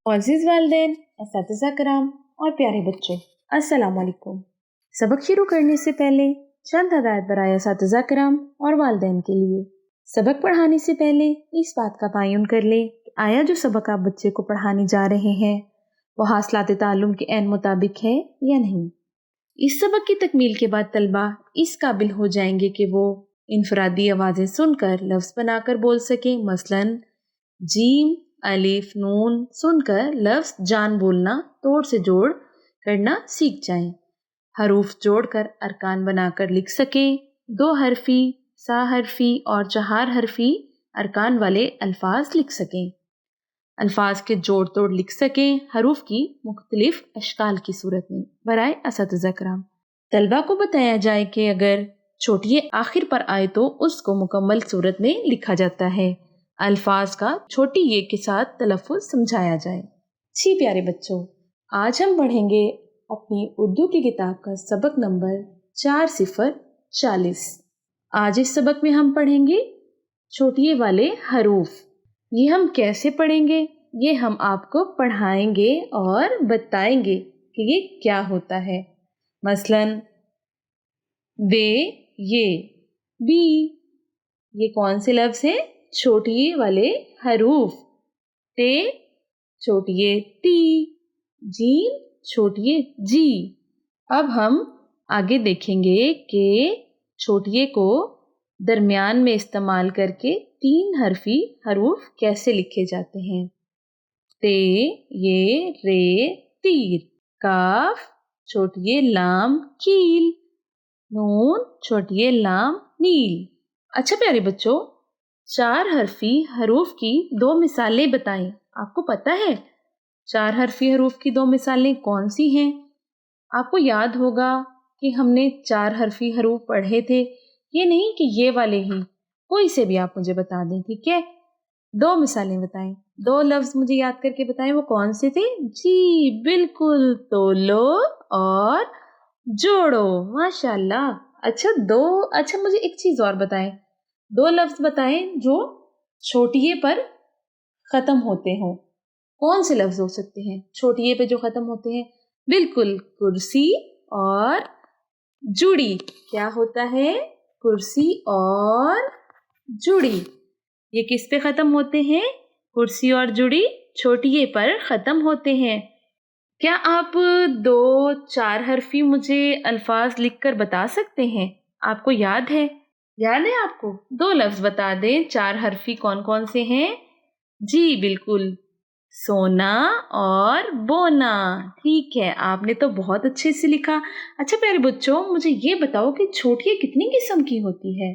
معزز والدین، اساتذہ کرام اور پیارے بچوں، السلام علیکم۔ سبق شروع کرنے سے پہلے چند ہدایت برائے اساتذہ کرام اور والدین کے لیے۔ سبق پڑھانے سے پہلے اس بات کا تعین کر لیں کہ آیا جو سبق آپ بچے کو پڑھانے جا رہے ہیں وہ حاصلات تعلم کے عین مطابق ہے یا نہیں۔ اس سبق کی تکمیل کے بعد طلبہ اس قابل ہو جائیں گے کہ وہ انفرادی آوازیں سن کر لفظ بنا کر بول سکیں، مثلاً جیم، الف، نون سن کر لفظ جان بولنا توڑ سے جوڑ کرنا سیکھ جائیں، حروف جوڑ کر ارکان بنا کر لکھ سکیں، 2 حرفی، سا حرفی اور 4 حرفی ارکان والے الفاظ لکھ سکیں، الفاظ کے جوڑ توڑ لکھ سکیں حروف کی مختلف اشکال کی صورت میں۔ برائے اساتذہ کرام، طلبہ کو بتایا جائے کہ اگر چھوٹی آخر پر آئے تو اس کو مکمل صورت میں لکھا جاتا ہے، الفاظ کا چھوٹی یہ کے ساتھ تلفظ سمجھایا جائے۔ جی پیارے بچوں، آج ہم پڑھیں گے اپنی اردو کی کتاب کا سبق نمبر 4040۔ آج اس سبق میں ہم پڑھیں گے چھوٹیے والے حروف۔ یہ ہم کیسے پڑھیں گے؟ یہ ہم آپ کو پڑھائیں گے اور بتائیں گے کہ یہ کیا ہوتا ہے۔ مثلاً بے، یہ، بی، یہ کون سے لفظ ہیں؟ چھوٹیے والے حروف۔ تے، چھوٹیے تی، جیم، چھوٹیے جی۔ اب ہم آگے دیکھیں گے کہ چھوٹیے کو درمیان میں استعمال کر کے 3 حرفی حروف کیسے لکھے جاتے ہیں۔ تے، یہ، رے، تیر، کاف، چھوٹیے لام، کیل، نون، چھوٹیے لام، نیل۔ اچھا پیارے بچوں، 4 حرفی حروف کی 2 مثالیں بتائیں۔ آپ کو پتہ ہے 4 حرفی حروف کی 2 مثالیں کون سی ہیں؟ آپ کو یاد ہوگا کہ ہم نے 4 حرفی حروف پڑھے تھے، یہ نہیں کہ یہ والے ہی، کوئی سے بھی آپ مجھے بتا دیں، ٹھیک ہے؟ 2 مثالیں بتائیں، 2 لفظ مجھے یاد کر کے بتائیں وہ کون سے تھے؟ جی بالکل، تولو اور جوڑو، ماشاءاللہ۔ اچھا مجھے ایک چیز اور بتائیں، 2 لفظ بتائیں جو چھوٹیے پر ختم ہوتے ہوں۔ کون سے لفظ ہو سکتے ہیں چھوٹیے پہ جو ختم ہوتے ہیں؟ بالکل، کرسی اور جڑی۔ کیا ہوتا ہے؟ کرسی اور جڑی۔ یہ کس پہ ختم ہوتے ہیں؟ کرسی اور جڑی چھوٹیے پر ختم ہوتے ہیں۔ کیا آپ 2 4 حرفی مجھے الفاظ لکھ کر بتا سکتے ہیں؟ آپ کو یاد ہے؟ آپ کو 2 لفظ بتا دیں 4 حرفی کون کون سے ہیں؟ جی بالکل، سونا اور بونا۔ ٹھیک ہے، آپ نے تو بہت اچھے سے لکھا۔ اچھا پیارے بچوں، مجھے یہ بتاؤ کہ چھوٹیے کتنی قسم کی ہوتی ہے؟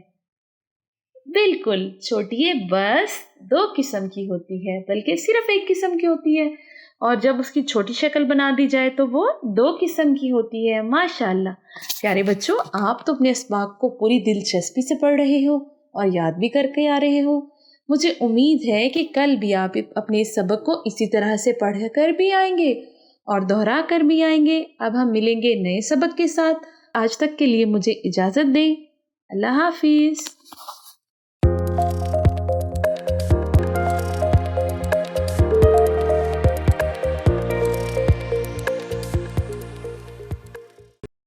بالکل، چھوٹیے بس 2 قسم کی ہوتی ہے، بلکہ صرف 1 قسم کی ہوتی ہے، اور جب اس کی چھوٹی شکل بنا دی جائے تو وہ 2 قسم کی ہوتی ہے۔ ماشاءاللہ پیارے بچوں، آپ تو اپنے اسباق کو پوری دلچسپی سے پڑھ رہے ہو اور یاد بھی کر کے آ رہے ہو۔ مجھے امید ہے کہ کل بھی آپ اپنے اس سبق کو اسی طرح سے پڑھ کر بھی آئیں گے اور دہرا کر بھی آئیں گے۔ اب ہم ملیں گے نئے سبق کے ساتھ۔ آج تک کے لیے مجھے اجازت دیں۔ اللہ حافظ۔